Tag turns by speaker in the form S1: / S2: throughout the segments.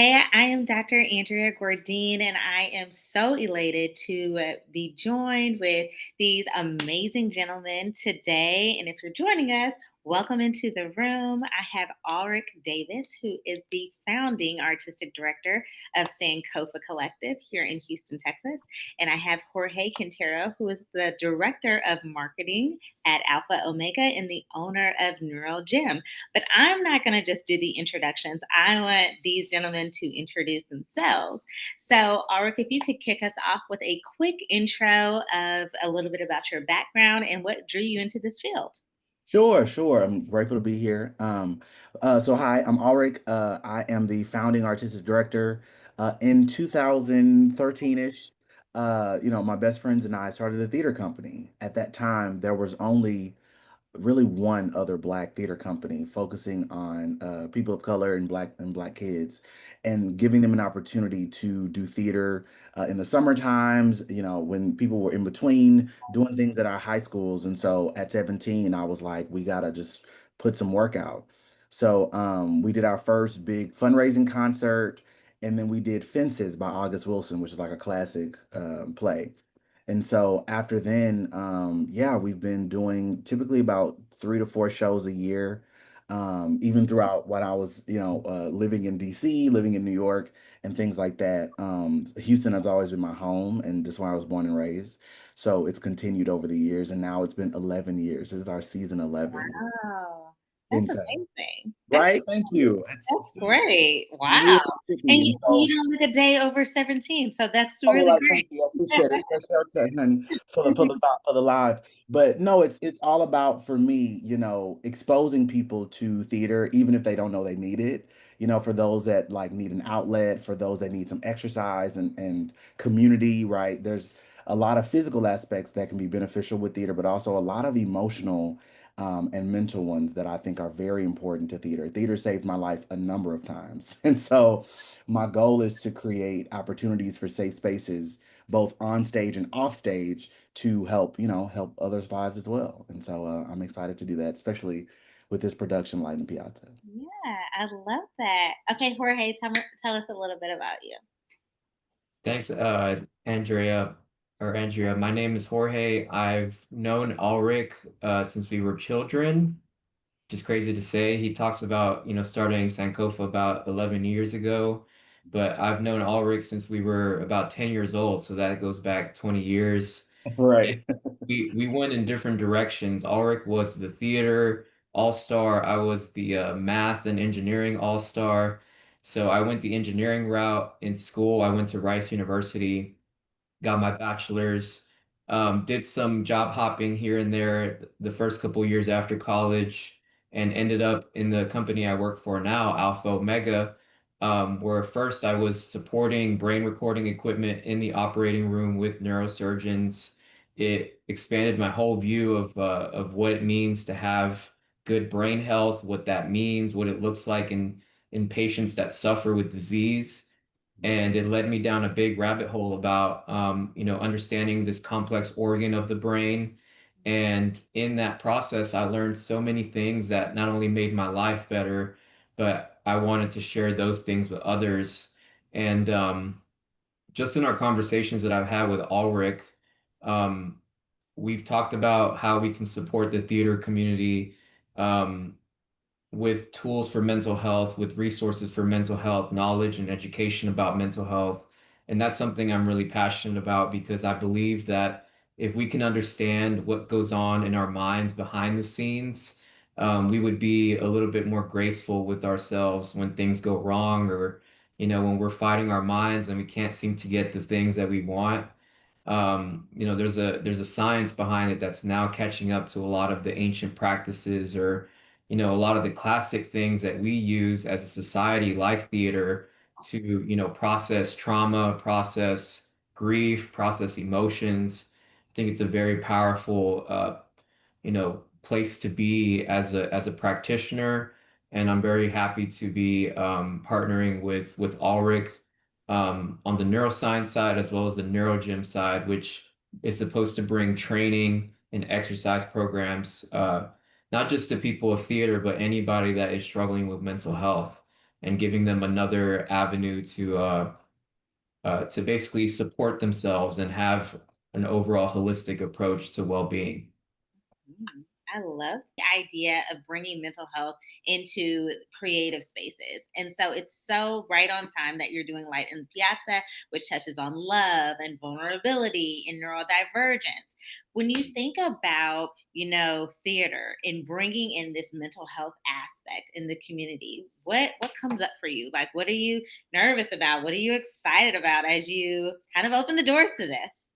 S1: Hi, I am Dr. Andrea Gourdine, and I am so elated to be joined with these amazing gentlemen today. And if you're joining us, welcome into the room. I have Alric Davis, who is the founding artistic director of Sankofa Collective here in Houston, Texas. And I have Jorge Quintero, who is the director of marketing at Alpha Omega and the owner of Neural Gym. But I'm not going to just do the introductions. I want these gentlemen to introduce themselves. So, Auric, if you could kick us off with a quick intro of a little bit about your background and what drew you into this field.
S2: Sure. I'm grateful to be here. So hi, I'm Alric. I am the founding artistic director. In 2013-ish, my best friends and I started a theater company. At that time, there was only really one other black theater company focusing on people of color and black kids, and giving them an opportunity to do theater in the summer times, when people were in between doing things at our high schools. And so at 17 I was like, we gotta just put some work out. So we did our first big fundraising concert, and then we did Fences by August Wilson, which is like a classic play. And so after then, yeah, we've been doing typically about 3 to 4 shows a year. Even throughout when I was, living in DC, living in New York, and things like that. Houston has always been my home, and this is where I was born and raised. So it's continued over the years, and now it's been 11 years. This is our season 11.
S1: Wow, that's
S2: And so,
S1: amazing.
S2: right? Thank you.
S1: That's great.
S2: Really
S1: Wow.
S2: tricky.
S1: And
S2: And
S1: you
S2: so,
S1: don't look a day over 17, so that's
S2: oh,
S1: really
S2: well,
S1: great.
S2: thank you. I appreciate it. Especially our honey, for the thought for the live. But no, it's all about, for me, exposing people to theater, even if they don't know they need it. For those that like need an outlet, for those that need some exercise and community, right? There's a lot of physical aspects that can be beneficial with theater, but also a lot of emotional and mental ones that I think are very important to theater. Theater saved my life a number of times. And so my goal is to create opportunities for safe spaces, both on stage and off stage, to help, help others' lives as well. And so I'm excited to do that, especially with this production, Light in Piazza.
S1: Yeah, I love that. Okay, Jorge, tell us a little bit about you.
S3: Thanks, Andrea. My name is Jorge. I've known Alric since we were children. Just crazy to say. He talks about, starting Sankofa about 11 years ago, but I've known Alric since we were about 10 years old, so that goes back 20 years.
S2: Right.
S3: We went in different directions. Alric was the theater all-star. I was the math and engineering all-star. So I went the engineering route in school. I went to Rice University, got my bachelor's, did some job hopping here and there the first couple years after college, and ended up in the company I work for now, Alpha Omega, where first I was supporting brain recording equipment in the operating room with neurosurgeons. It expanded my whole view of what it means to have good brain health, what that means, what it looks like in patients that suffer with disease. And it led me down a big rabbit hole about understanding this complex organ of the brain. And in that process, I learned so many things that not only made my life better, but I wanted to share those things with others. And just in our conversations that I've had with Ulrich, um, we've talked about how we can support the theater community, with tools for mental health, with resources for mental health, knowledge and education about mental health. And that's something I'm really passionate about because I believe that if we can understand what goes on in our minds behind the scenes, we would be a little bit more graceful with ourselves when things go wrong, or, when we're fighting our minds and we can't seem to get the things that we want. There's a science behind it that's now catching up to a lot of the ancient practices, or a lot of the classic things that we use as a society, like theater, to process trauma, process grief, process emotions. I think it's a very powerful place to be as a practitioner. And I'm very happy to be partnering with Ulrich on the neuroscience side as well as the neurogym side, which is supposed to bring training and exercise programs, not just to people of theater, but anybody that is struggling with mental health. and giving them another avenue to basically support themselves and have an overall holistic approach to well-being.
S1: I love the idea of bringing mental health into creative spaces. And so it's so right on time that you're doing Light in Piazza, which touches on love and vulnerability and neurodivergence. When you think about, theater and bringing in this mental health aspect in the community, what comes up for you? Like, what are you nervous about? What are you excited about as you kind of open the doors to this?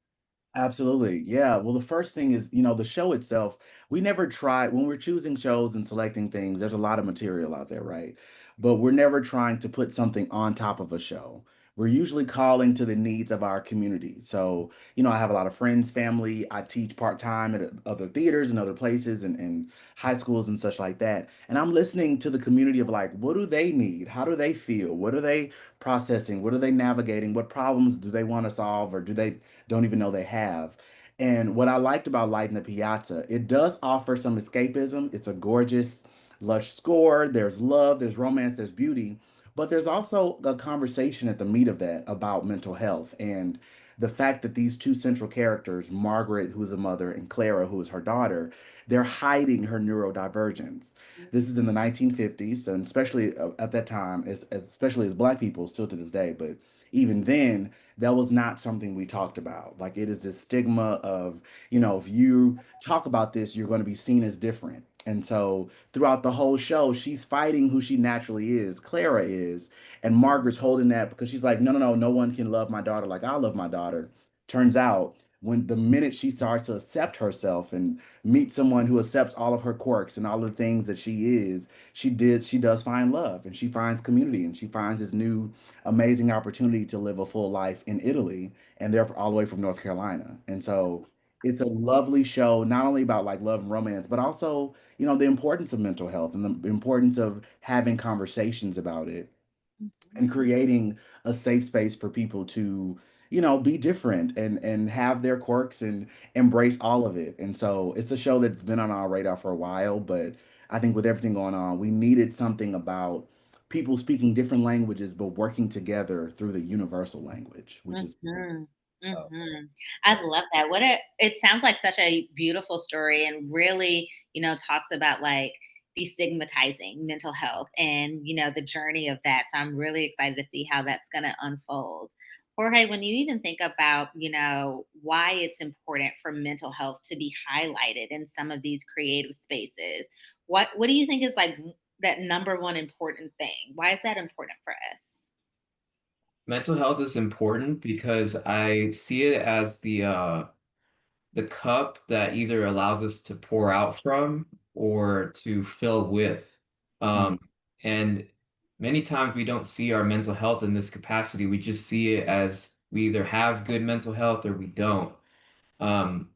S2: Absolutely. Yeah. Well, the first thing is, the show itself, we never try when we're choosing shows and selecting things, there's a lot of material out there, right? But we're never trying to put something on top of a show. We're usually calling to the needs of our community. So, I have a lot of friends, family. I teach part-time at other theaters and other places and high schools and such like that. And I'm listening to the community of like, what do they need? How do they feel? What are they processing? What are they navigating? What problems do they want to solve or do they don't even know they have. And what I liked about Light in the Piazza, it does offer some escapism. It's a gorgeous, lush score. There's love, there's romance, there's beauty. But there's also a conversation at the meat of that about mental health and the fact that these two central characters, Margaret, who's a mother, and Clara, who is her daughter, they're hiding her neurodivergence. This is in the 1950s, and especially at that time, especially as Black people, still to this day, but even then, that was not something we talked about. Like it is this stigma of, if you talk about this, you're going to be seen as different. And so throughout the whole show, she's fighting who she naturally is, Clara is, and Margaret's holding that because she's like, no, no, no, no one can love my daughter like I love my daughter. Turns out when the minute she starts to accept herself and meet someone who accepts all of her quirks and all the things that she is, she does find love and she finds community and she finds this new amazing opportunity to live a full life in Italy and therefore all the way from North Carolina. And so it's a lovely show, not only about like love and romance, but also, the importance of mental health and the importance of having conversations about it and
S1: Mhm.
S2: creating a safe space for people to be different and have their quirks and embrace all of it. And so it's a show that's been on our radar for a while, but I think with everything going on we needed something about people speaking different languages but working together through the universal language, which is
S1: Mhm.
S2: uh,
S1: Mhm. I love that. It sounds like such a beautiful story and really, talks about like destigmatizing mental health and, the journey of that. So I'm really excited to see how that's going to unfold. Jorge, when you even think about, why it's important for mental health to be highlighted in some of these creative spaces, what do you think is like that number one important thing? Why is that important for us?
S3: Mental health is important because I see it as the cup that either allows us to pour out from or to fill with.
S2: mm,
S3: Um, and many times we don't see our mental health in this capacity. We just see it as we either have good mental health or we don't. Um,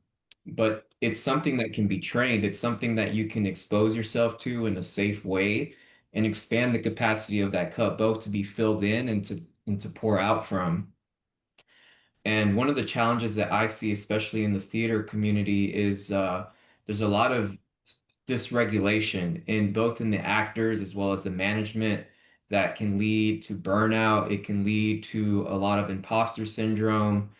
S3: but it's something that can be trained. It's something that you can expose yourself to in a safe way and expand the capacity of that cup, both to be filled in and to pour out from. And one of the challenges that I see, especially in the theater community, is there's a lot of dysregulation in both in the actors as well as the management that can lead to burnout. It can lead to a lot of imposter syndrome.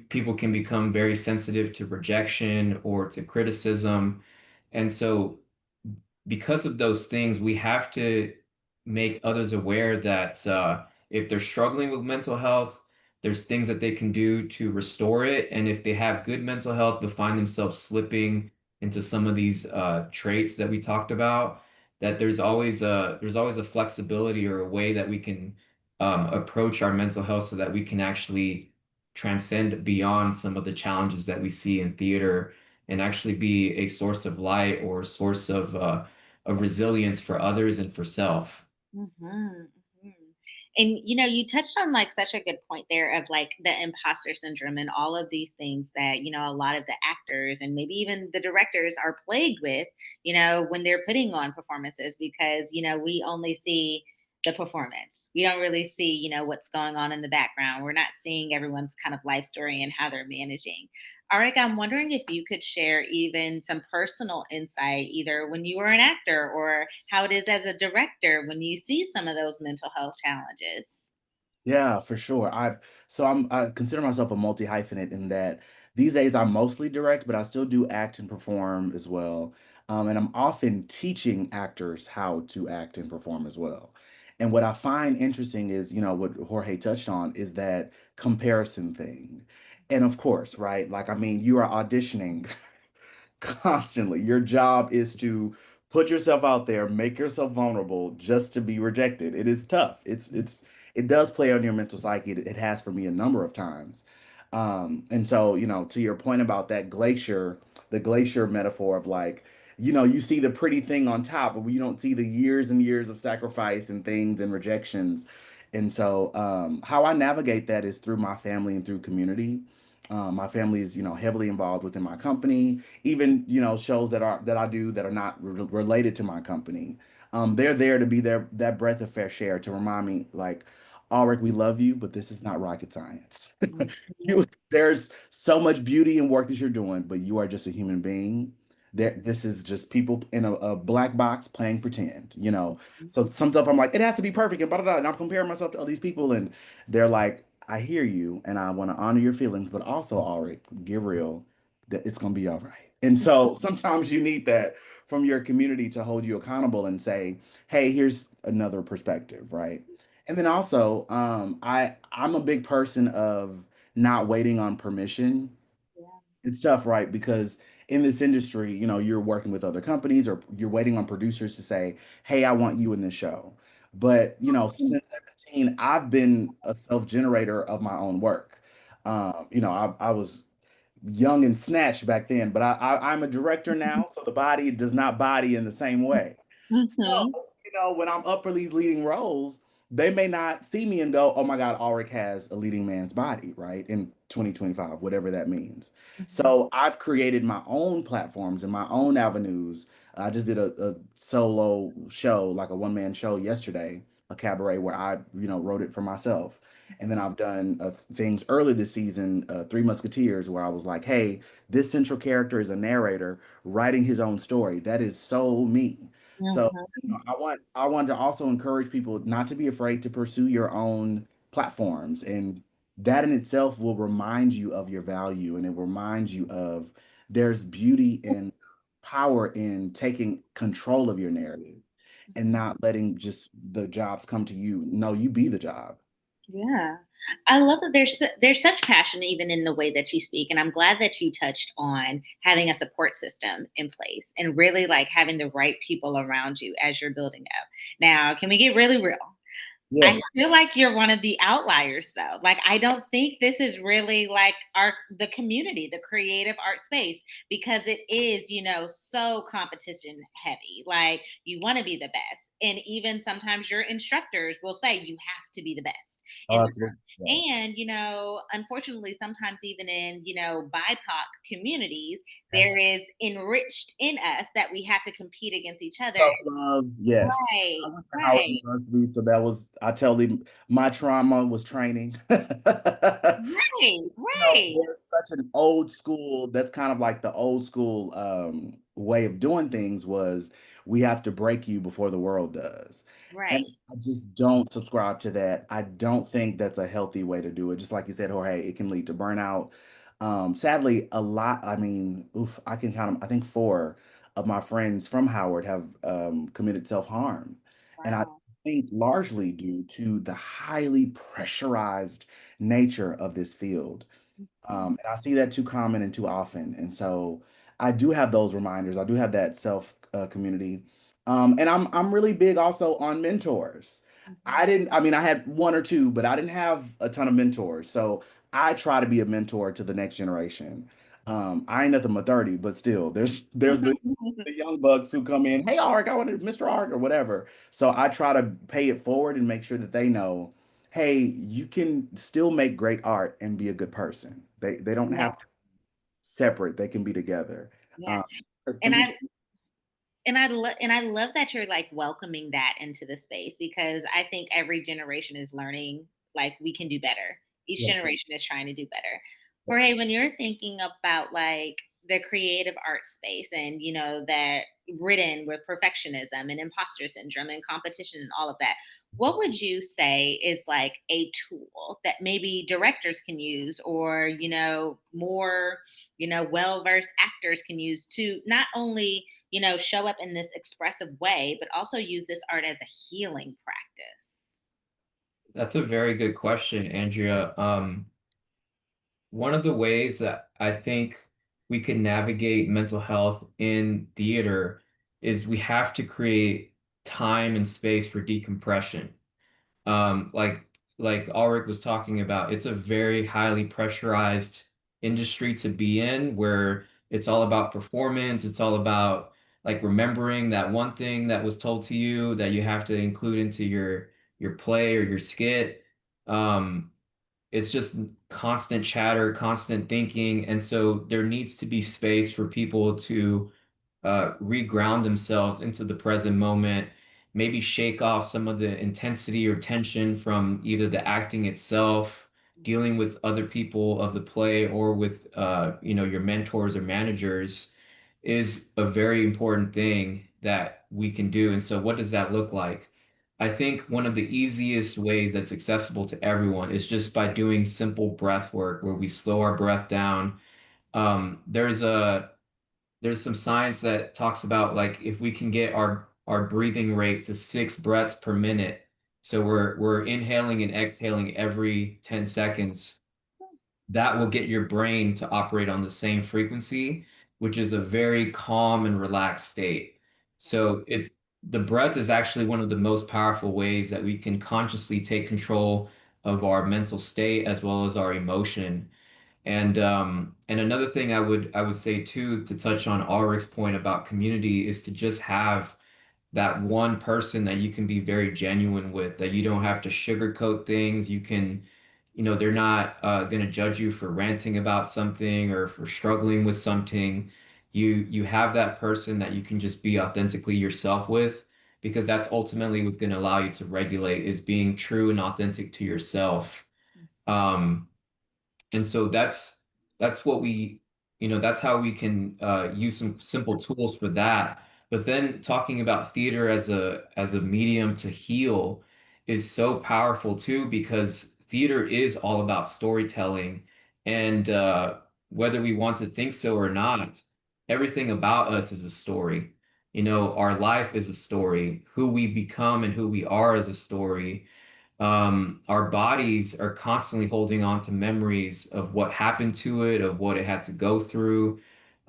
S3: People can become very sensitive to rejection or to criticism. And so because of those things, we have to make others aware that if they're struggling with mental health, there's things that they can do to restore it. And if they have good mental health but find themselves slipping into some of these traits that we talked about, that there's always a flexibility or a way that we can approach our mental health so that we can actually transcend beyond some of the challenges that we see in theater and actually be a source of light or a source of resilience for others and for self.
S1: Mhm, mhm. And you touched on like such a good point there of like the imposter syndrome and all of these things that, a lot of the actors and maybe even the directors are plagued with, when they're putting on performances because, we only see the performance. We don't really see, what's going on in the background. We're not seeing everyone's kind of life story and how they're managing. Alric, I'm wondering if you could share even some personal insight, either when you were an actor or how it is as a director when you see some of those mental health challenges.
S2: Yeah, for sure. I consider myself a multi-hyphenate in that these days I mostly direct, but I still do act and perform as well. And I'm often teaching actors how to act and perform as well. And what I find interesting is, what Jorge touched on is that comparison thing. And of course, right? Like, I mean, you are auditioning constantly. Your job is to put yourself out there, make yourself vulnerable just to be rejected. It is tough. It does play on your mental psyche. It has for me a number of times. And so, to your point about that glacier, the glacier metaphor of like, you see the pretty thing on top, but you don't see the years and years of sacrifice and things and rejections. And so, how I navigate that is through my family and through community. My family is, heavily involved within my company, even, shows that I do that are not related to my company. They're there to be there, that breath of fresh air to remind me, like, Alric, we love you, but this is not rocket science.
S1: Mhm.
S2: There's so much beauty in work that you're doing, but you are just a human being. This is just people in a black box playing pretend. So some stuff I'm like, it has to be perfect and blah, blah, blah. And I'm comparing myself to all these people, and they're like, I hear you, and I want to honor your feelings, but also, Alric, get real, that it's gonna be all right. And so sometimes you need that from your community to hold you accountable and say, hey, here's another perspective, right? And then also, I'm a big person of not waiting on permission.
S1: Yeah.
S2: It's tough, right? Because in this industry, you're working with other companies or you're waiting on producers to say, hey, I want you in this show. But, since 17, I've been a self-generator of my own work. I was young and snatched back then, but I'm a director now, so the body does not body in the same way. So,
S1: Mhm.
S2: when I'm up for these leading roles, they may not see me and go, oh my God, Ulrich has a leading man's body, right? In 2025, whatever that means.
S1: Mhm.
S2: So I've created my own platforms and my own avenues. I just did a solo show, like a one-man show yesterday, a cabaret where I, wrote it for myself. And then I've done things early this season, Three Musketeers, where I was like, hey, this central character is a narrator writing his own story. That is so me. So
S1: Mhm.
S2: I want to also encourage people not to be afraid to pursue your own platforms, and that in itself will remind you of your value, and it reminds you of there's beauty and power in taking control of your narrative and not letting just the jobs come to you. No, you be the job.
S1: Yeah. I love that there's such passion even in the way that you speak, and I'm glad that you touched on having a support system in place and really like having the right people around you as you're building up. Now, can we get really real? I
S2: Yes.
S1: feel like you're one of the outliers though. Like I don't think this is really like the community, the creative art space because it is, so competition heavy. Like you want to be the best. And even sometimes your instructors will say you have to be the best in
S2: Oh,
S1: the
S2: absolutely. Yeah.
S1: room. And, unfortunately sometimes even in, BIPOC communities, there
S2: Yes.
S1: is enriched in us that we have to compete against each other.
S2: Self-love, yes. I
S1: Right,
S2: went to Howard
S1: right,
S2: University, so that was, I tell them, my trauma was training.
S1: right, right.
S2: There's such an old school, that's kind of like the old school way of doing things was we have to break you before the world does. And
S1: Right.
S2: I just don't subscribe to that. I don't think that's a healthy way to do it. Just like you said, Jorge, it can lead to burnout. Sadly, a lot, I mean, oof, I can count them. I think four of my friends from Howard have committed self-harm. And I
S1: Wow.
S2: think largely due to the highly pressurized nature of this field.
S1: Mhm.
S2: And I see that too common and too often. And so I do have those reminders. I do have that self community. And I'm really big also on mentors.
S1: Mhm.
S2: I mean, I had one or two, but I didn't have a ton of mentors. So I try to be a mentor to the next generation. I ain't nothing but 30, but still, there's the young bucks who come in, hey, Ark, I wanted Mr. Ark or whatever. So I try to pay it forward and make sure that they know, hey, you can still make great art and be a good person. They don't
S1: Yeah,
S2: have to separate. They can be together.
S1: yeah.
S2: Um, but
S1: And
S2: some people,
S1: and I love that you're like welcoming that into the space, because I think every generation is learning like we can do better. Each
S2: Yes.
S1: generation is trying to do better. Jorge,
S2: Yes.
S1: when you're thinking about like the creative art space, and that ridden with perfectionism and imposter syndrome and competition and all of that, what would you say is like a tool that maybe directors can use, or more well-versed actors can use to not only show up in this expressive way, but also use this art as a healing practice?
S3: That's a very good question, Andrea. One of the ways that I think we can navigate mental health in theater is we have to create time and space for decompression. um, like like Alric was talking about, it's a very highly pressurized industry to be in, where it's all about performance. It's all about like remembering that one thing that was told to you that you have to include into your play or your skit. Um, it's just constant chatter, constant thinking, and so there needs to be space for people to reground themselves into the present moment, maybe shake off some of the intensity or tension from either the acting itself, dealing with other people of the play, or with your mentors or managers, is a very important thing that we can do. And so what does that look like? I think one of the easiest ways that's accessible to everyone is just by doing simple breath work where we slow our breath down. There's some science that talks about like if we can get our breathing rate to 6 breaths per minute, so we're inhaling and exhaling every 10 seconds, that will get your brain to operate on the same frequency, which is a very calm and relaxed state. So if the breath is actually one of the most powerful ways that we can consciously take control of our mental state as well as our emotion. And another thing I would say too, to touch on Ulrich's point about community, is to just have that one person that you can be very genuine with, that you don't have to sugarcoat things. They're not going to judge you for ranting about something or for struggling with something. You have that person that you can just be authentically yourself with, because that's ultimately what's going to allow you to regulate, is being true and authentic to yourself. Um, and so that's what that's how we can use some simple tools for that. But then talking about theater as a medium to heal is so powerful too, because theater is all about storytelling. And whether we want to think so or not, everything about us is a story. Our life is a story. Who we become and who we are is a story. Our bodies are constantly holding on to memories of what happened to it, of what it had to go through.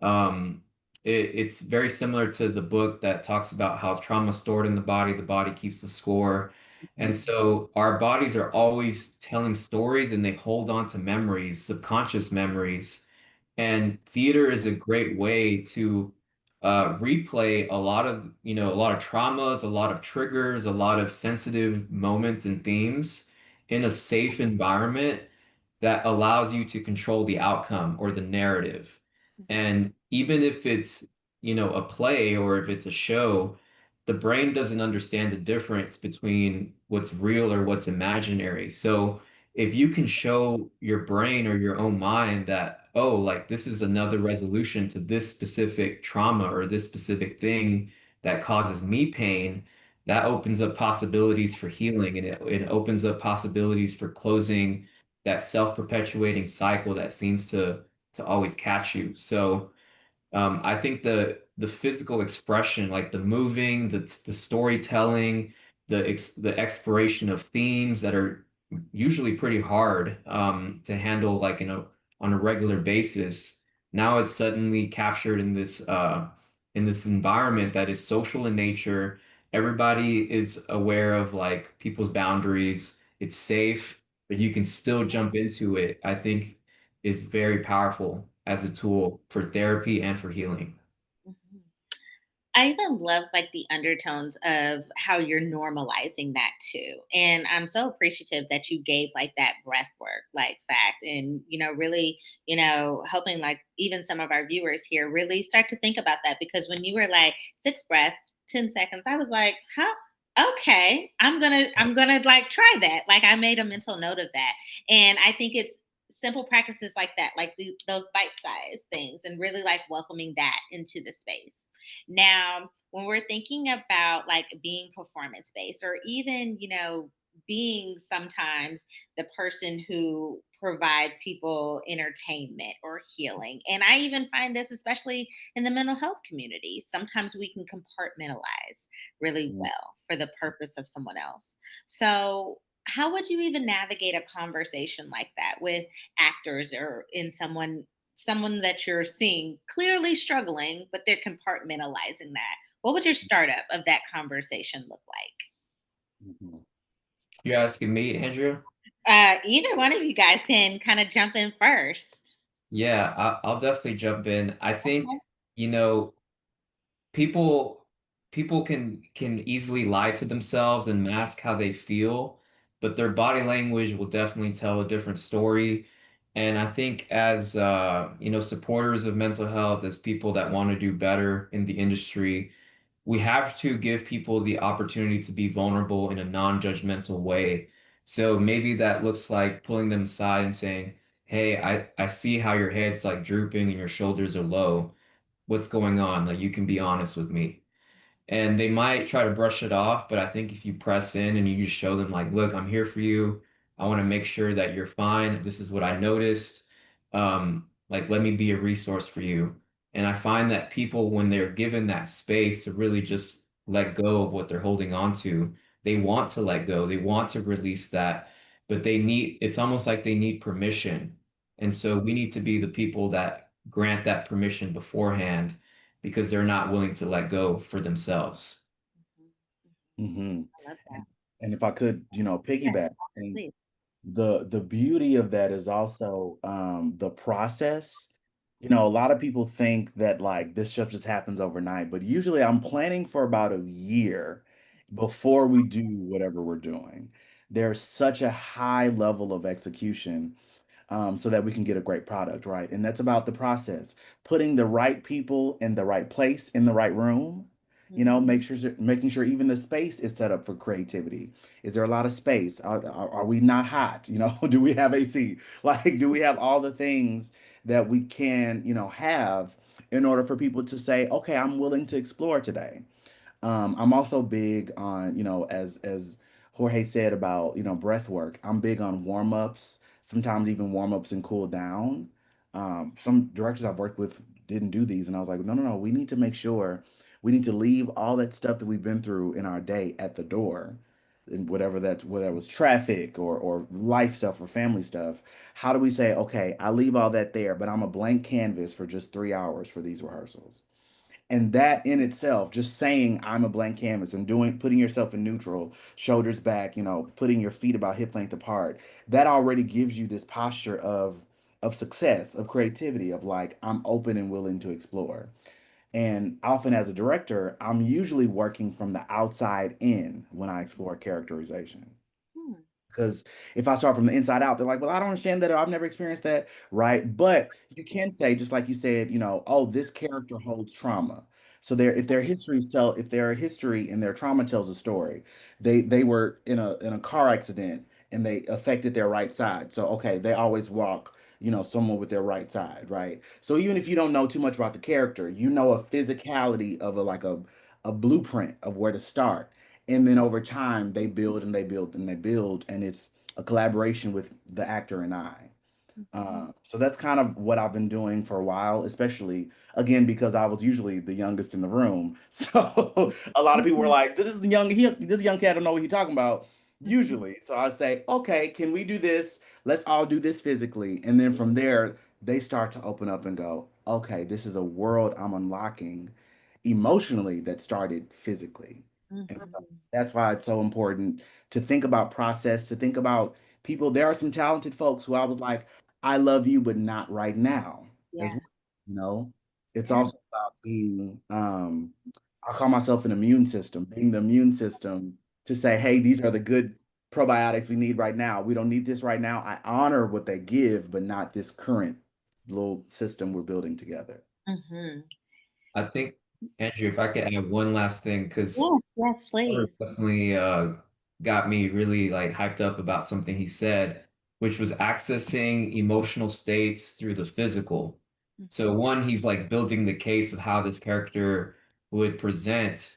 S3: Um, it's very similar to the book that talks about how trauma is stored in the body keeps the score. And so our bodies are always telling stories, and they hold on to memories, subconscious memories. And theater is a great way to replay a lot of traumas, a lot of triggers, a lot of sensitive moments and themes in a safe environment that allows you to control the outcome or the narrative. And even if it's, a play or if it's a show, the brain doesn't understand the difference between what's real or what's imaginary. So if you can show your brain or your own mind that, oh, like this is another resolution to this specific trauma or this specific thing that causes me pain, that opens up possibilities for healing, and it opens up possibilities for closing that self-perpetuating cycle that seems to always catch you. So I think the physical expression, like the moving, the storytelling, the exploration of themes that are usually pretty hard to handle, like on a regular basis. Now it's suddenly captured in this environment that is social in nature. Everybody is aware of like people's boundaries. It's safe, but you can still jump into it. I think is very powerful as a tool for therapy and for healing.
S1: Mhm. I even love like the undertones of how you're normalizing that too. And I'm so appreciative that you gave like that breath work, like fact, and, really, helping like even some of our viewers here really start to think about that. Because when you were like 6 breaths, 10 seconds, I was like, huh? Okay, I'm gonna like try that. Like I made a mental note of that. And I think it's simple practices like that, like those bite-sized things, and really like welcoming that into the space. Now, when we're thinking about like being performance based, or even, being sometimes the person who provides people entertainment or healing. And I even find this, especially in the mental health community, sometimes we can compartmentalize really
S2: Mm.
S1: well for the purpose of someone else. So, how would you even navigate a conversation like that with actors or in someone that you're seeing clearly struggling, but they're compartmentalizing that? What would your startup of that conversation look like?
S2: Mhm.
S3: You're asking me, Andrea?
S1: Either one of you guys can kind of jump in first.
S3: Yeah, I'll definitely jump in. I think,
S1: Okay.
S3: you know, people people can easily lie to themselves and mask how they feel, but their body language will definitely tell a different story. And I think as supporters of mental health, as people that want to do better in the industry, we have to give people the opportunity to be vulnerable in a non-judgmental way. So maybe that looks like pulling them aside and saying, "Hey, I see how your head's like drooping and your shoulders are low. What's going on? Like you can be honest with me." And they might try to brush it off, but I think if you press in and you just show them like, look, I'm here for you. I want to make sure that you're fine. This is what I noticed. Like let me be a resource for you. And I find that people, when they're given that space to really just let go of what they're holding on to, they want to let go. They want to release that, but it's almost like they need permission. And so we need to be the people that grant that permission beforehand because they're not willing to let go for themselves.
S1: Mhm, mhm.
S2: Mhm.
S1: I love that.
S2: And if I could,
S1: Yes,
S2: piggyback, and
S1: please.
S2: the beauty of that is also the process. A lot of people think that like this stuff just happens overnight, but usually I'm planning for about a year before we do whatever we're doing. There's such a high level of execution so that we can get a great product, right? And that's about the process, putting the right people in the right place in the right room.
S1: Mhm,
S2: Making sure even the space is set up for creativity. Is there a lot of space? Are we not hot? Do we have AC? Like, do we have all the things that we can, have in order for people to say, okay, I'm willing to explore today. I'm also big on, as Jorge said about, breath work. I'm big on warm-ups, sometimes even warm-ups and cool down. Some directors I've worked with didn't do these, and I was like, no, no, no, we need to make sure we need to leave all that stuff that we've been through in our day at the door. And whether it was traffic or life stuff or family stuff. How do we say, okay, I leave all that there, but I'm a blank canvas for just 3 hours for these rehearsals? And that in itself, just saying I'm a blank canvas and putting yourself in neutral, shoulders back, putting your feet about hip length apart, that already gives you this posture of success, of creativity, of like I'm open and willing to explore. And often as a director, I'm usually working from the outside in when I explore characterization.
S1: hmm,
S2: Because if I start from the inside out, they're like, well, I don't understand that. Or I've never experienced that. Right. But you can say, just like you said, oh, this character holds trauma. So if their history and their trauma tells a story, they were in a car accident and they affected their right side. So okay, they always walk, someone with their right side, right? So even if you don't know too much about the character, you know a physicality of a blueprint of where to start. And then over time they build and they build and they build, and it's a collaboration with the actor and I.
S1: mhm,
S2: So that's kind of what I've been doing for a while, especially again because I was usually the youngest in the room. So a lot of people were
S1: mhm,
S2: like, this young cat don't know what he's talking about."
S1: mhm,
S2: Usually, so I say, "Okay, can we do this? Let's all do this physically," and then from there they start to open up and go, "Okay, this is a world I'm unlocking emotionally that started physically." And
S1: mhm.
S2: so that's why it's so important to think about process, to think about people. There are some talented folks who I was like, I love you, but not right now as
S1: Yeah,
S2: well. You know, it's
S1: yeah.
S2: also about being I call myself an immune system, being the immune system to say, hey, these are the good probiotics we need right now. We don't need this right now. I honor what they give, but not this current little system we're building together.
S1: Mm-hmm.
S3: I think, Andrew, if I could add one last thing, because
S1: Yes, yes,
S3: Jorge
S1: please.
S3: definitely got me really like hyped up about something he said, which was accessing emotional states through the physical. So one, he's like building the case of how this character would present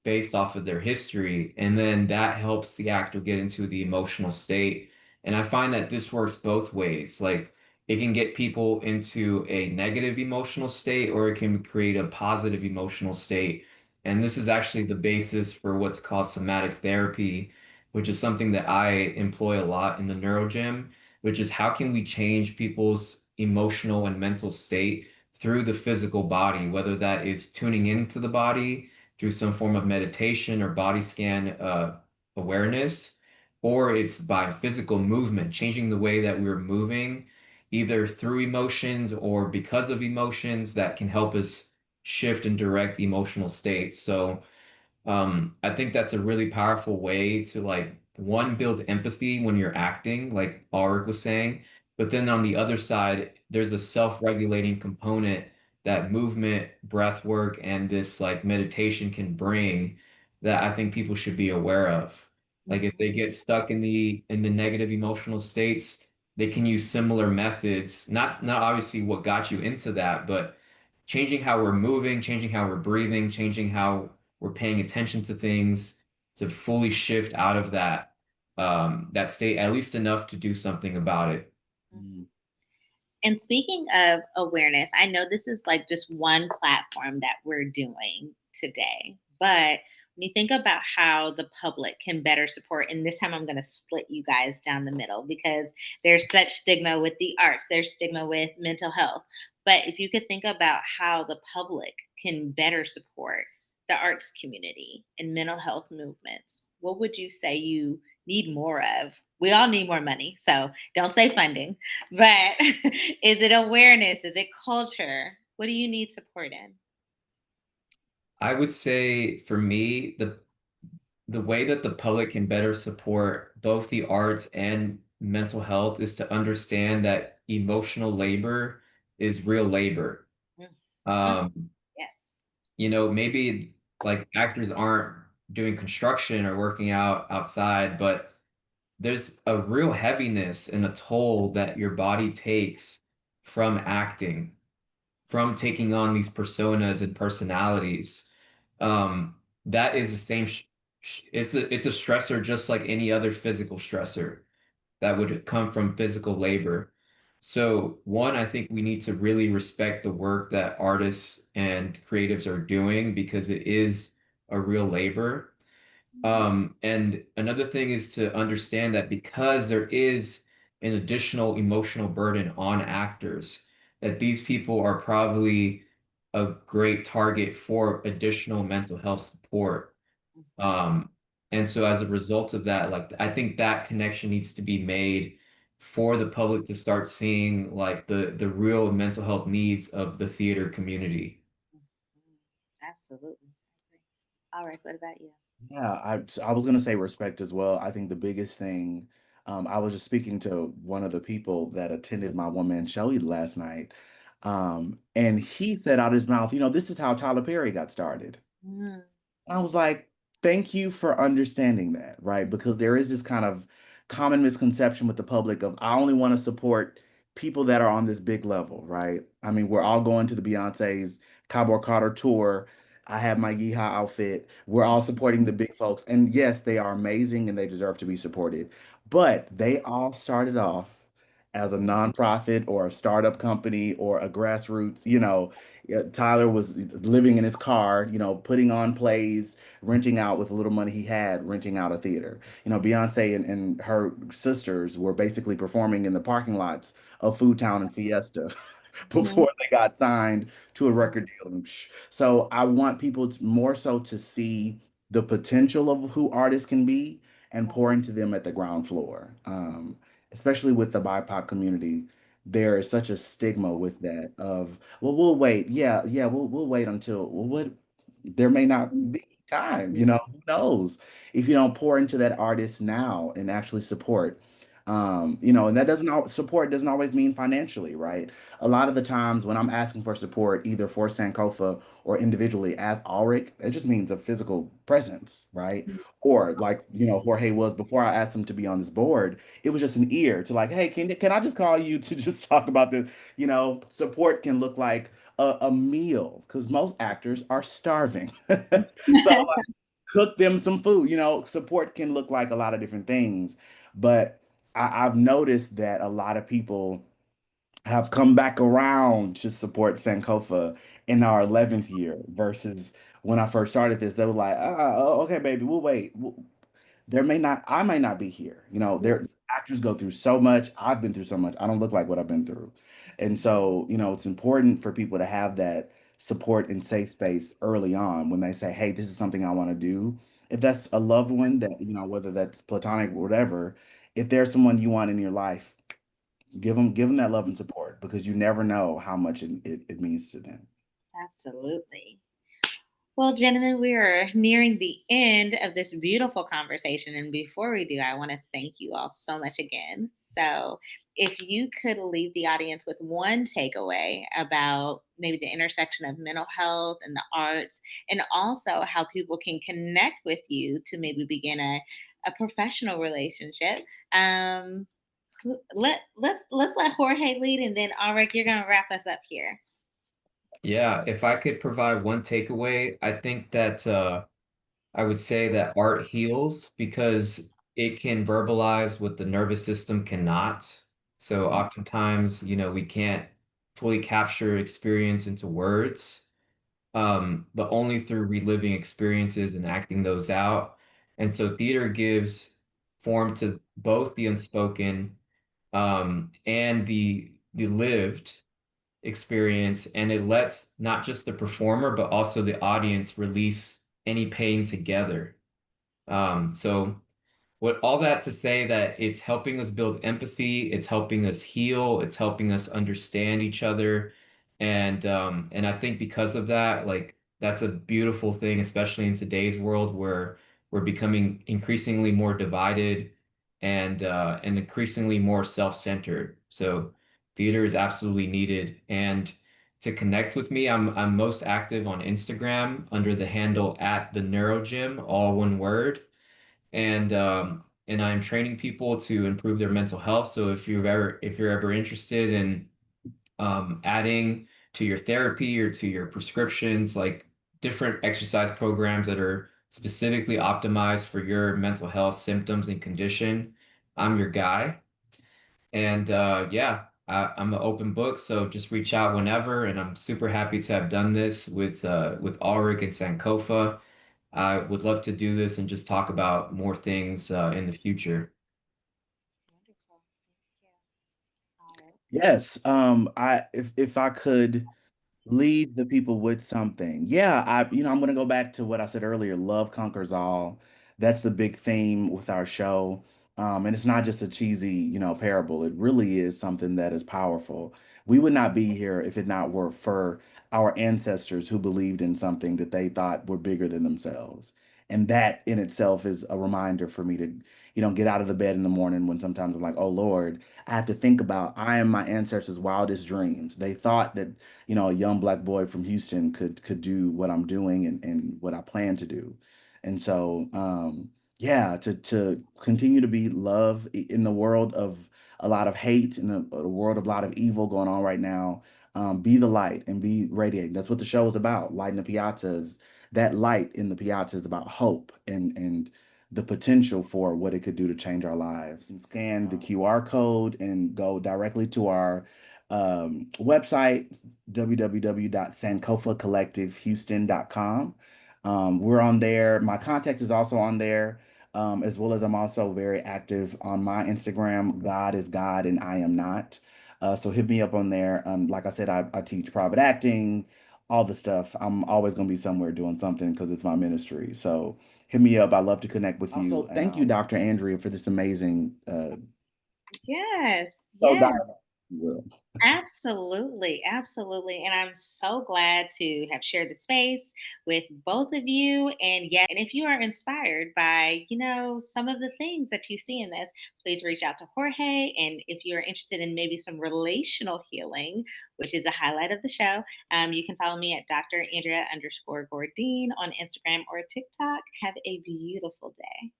S3: based off of their history, and then that helps the actor get into the emotional state. And I find that this works both ways. Like it can get people into a negative emotional state, or it can create a positive emotional state. And this is actually the basis for what's called somatic therapy, which is something that I employ a lot in the neuro gym, which is how can we change people's emotional and mental state through the physical body, whether that is tuning into the body through some form of meditation or body scan awareness, or it's by physical movement, changing the way that we're moving, either through emotions or because of emotions that can help us shift and direct the emotional states. So I think that's a really powerful way to like one, build empathy when you're acting, like Ulrich was saying. But then on the other side, there's a self-regulating component that movement, breath work, and this like meditation can bring that I think people should be aware of. Like if they get stuck in the negative emotional states, they can use similar methods, not obviously what got you into that, but changing how we're moving, changing how we're breathing, changing how we're paying attention to things to fully shift out of that state, at least enough to do something about it.
S2: Mm.
S1: And speaking of awareness, I know this is like just one platform that we're doing today, but when you think about how the public can better support, and this time I'm going to split you guys down the middle because there's such stigma with the arts, there's stigma with mental health. But if you could think about how the public can better support the arts community and mental health movements, what would you say you need more of? We all need more money, so don't say funding, but is it awareness? Is it culture? What do you need support in?
S3: I would say for me, the way that the public can better support both the arts and mental health is to understand that emotional labor is real labor.
S1: Mm, mm,
S3: Um,
S1: yes.
S3: maybe like actors aren't doing construction or working out outside, but there's a real heaviness and a toll that your body takes from acting, from taking on these personas and personalities. That is the same. It's a stressor just like any other physical stressor that would come from physical labor. So one, I think we need to really respect the work that artists and creatives are doing because it is a real labor. And another thing is to understand that because there is an additional emotional burden on actors, that these people are probably a great target for additional mental health support. Um, and so as a result of that, like I think that connection needs to be made for the public to start seeing like the real mental health needs of the theater community.
S1: Absolutely. All right. What about you?
S2: Yeah, I was gonna say respect as well. I think the biggest thing, I was just speaking to one of the people that attended my one man show last night, and he said out his mouth, this is how Tyler Perry got started.
S1: Mm,
S2: I was like, thank you for understanding that, right? Because there is this kind of common misconception with the public of I only want to support people that are on this big level, right? I mean, we're all going to the Beyonce's Cowboy Carter tour. I have my Yeehaw outfit. We're all supporting the big folks. And yes, they are amazing and they deserve to be supported. But they all started off as a nonprofit or a startup company or a grassroots, yeah, Tyler was living in his car, putting on plays, renting out with the little money he had, renting out a theater. Beyonce and her sisters were basically performing in the parking lots of Food Town and Fiesta
S1: mhm,
S2: before they got signed to a record deal. So I want people more so to see the potential of who artists can be and pour into them at the ground floor. Especially with the BIPOC community, there is such a stigma with that of, well, we'll wait. Yeah, yeah, we'll wait until, well, what? there may not be time, you know, who knows if you don't pour into that artist now and actually support. You know, and that support doesn't always mean financially, right? A lot of the times when I'm asking for support, either for Sankofa or individually as Alric, it just means a physical presence, right? Or like, you know, Jorge was before I asked him to be on this board, it was just an ear to like, hey, can I just call you to just talk about this? You know, support can look like a meal because most actors are starving. So cook them some food. You know, support can look like a lot of different things, but I've noticed that a lot of people have come back around to support Sankofa in our 11th year versus when I first started this. They were like, okay, baby, we'll wait. I might not be here. You know, there's actors go through so much. I've been through so much. I don't look like what I've been through. And so, you know, it's important for people to have that support and safe space early on when they say, hey, this is something I want to do. If that's a loved one that, you know, whether that's platonic or whatever, if there's someone you want in your life, give them that love and support because you never know how much it means to them.
S1: Absolutely. Well, gentlemen, we are nearing the end of this beautiful conversation. And before we do, I want to thank you all so much again. So, if you could leave the audience with one takeaway about maybe the intersection of mental health and the arts, and also how people can connect with you to maybe begin a professional relationship. Let's let Jorge lead, and then Alric, you're gonna wrap us up here.
S3: Yeah, if I could provide one takeaway, I think that I would say that art heals because it can verbalize what the nervous system cannot. So oftentimes, you know, we can't fully capture experience into words, but only through reliving experiences and acting those out. And so theater gives form to both the unspoken, and the lived experience, and it lets not just the performer, but also the audience release any pain together. So what all that to say that it's helping us build empathy, it's helping us heal, it's helping us understand each other. And I think because of that, like that's a beautiful thing, especially in today's world where we're becoming increasingly more divided and increasingly more self-centered. So theater is absolutely needed. And to connect with me, I'm most active on Instagram under the handle at the Neurogym, all one word, and I'm training people to improve their mental health. So if you're ever interested in adding to your therapy or to your prescriptions, like different exercise programs that are specifically optimized for your mental health symptoms and condition, I'm your guy. And yeah, I'm an open book, so just reach out whenever. And I'm super happy to have done this with Ulrich and Sankofa. I would love to do this and just talk about more things in the future.
S1: Wonderful. Thank you. All right.
S2: Yes, I if I could leave the people with something. Yeah, you know, I'm gonna go back to what I said earlier. Love conquers all. That's the big theme with our show. And it's not just a cheesy, you know, parable. It really is something that is powerful. We would not be here if it not were for our ancestors who believed in something that they thought were bigger than themselves. And that in itself is a reminder for me to, you know, get out of the bed in the morning when sometimes I'm like, oh Lord, I have to think about I am my ancestors' wildest dreams. They thought that, you know, a young black boy from Houston could do what I'm doing and what I plan to do. And so yeah, to continue to be love in the world of a lot of hate in a world of a lot of evil going on right now. Be the light and be radiating. That's what the show is about. Light in the Piazza is that light in the Piazza is about hope and the potential for what it could do to change our lives. And scan the QR code and go directly to our website, www.sankofacollectivehouston.com. We're on there. My contact is also on there, as well as I'm also very active on my Instagram. God is God and I am not. So hit me up on there. Like I said, I teach private acting, all the stuff. I'm always going to be somewhere doing something because it's my ministry. So hit me up. I love to connect with you. Also, thank you, Dr. Andrea, for this amazing
S1: Yes.
S2: so
S1: Yes.
S2: dialogue. Will.
S1: Absolutely, absolutely. And I'm so glad to have shared the space with both of you. And yeah, and if you are inspired by, some of the things that you see in this, please reach out to Jorge. And if you're interested in maybe some relational healing, which is a highlight of the show, you can follow me at Dr. Andrea _Gourdine on Instagram or TikTok. Have a beautiful day.